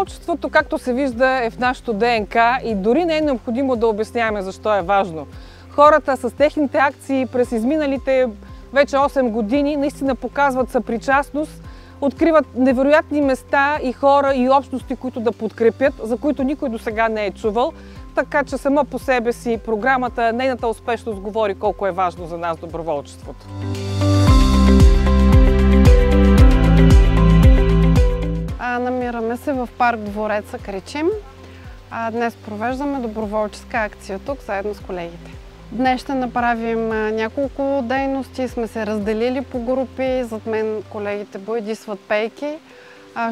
Доброволчеството, както се вижда, е в нашото ДНК и дори не е необходимо да обясняваме защо е важно. Хората с техните акции през изминалите вече 8 години наистина показват съпричастност, откриват невероятни места и хора и общности, които да подкрепят, за които никой досега не е чувал. Така че сама по себе си програмата, нейната успешност говори колко е важно за нас доброволчеството. Намираме се в парк Двореца Кричим. Днес провеждаме доброволческа акция тук, заедно с колегите. Днес ще направим няколко дейности, сме се разделили по групи. Зад мен колегите боядисват пейки.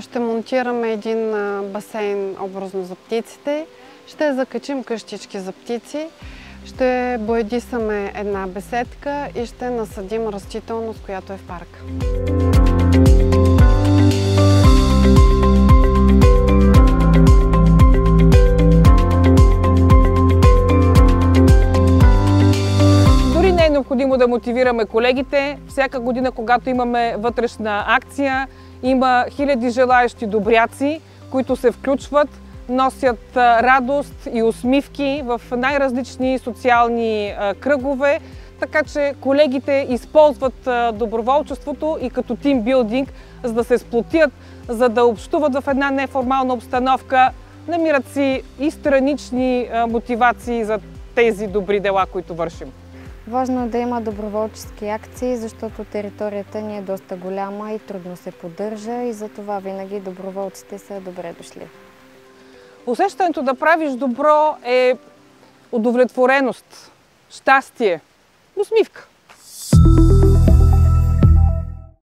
Ще монтираме един басейн образно за птиците. Ще закачим къщички за птици. Ще боядисаме една беседка и ще насадим растителност, която е в парка. Необходимо да мотивираме колегите. Всяка година, когато имаме вътрешна акция, има хиляди желаещи добряци, които се включват, носят радост и усмивки в най-различни социални кръгове. Така че колегите използват доброволчеството и като тимбилдинг, за да се сплотят, за да общуват в една неформална обстановка, намират си и странични мотивации за тези добри дела, които вършим. Важно е да има доброволчески акции, защото територията ни е доста голяма и трудно се поддържа и затова винаги доброволците са добре дошли. Усещането да правиш добро е удовлетвореност, щастие, усмивка.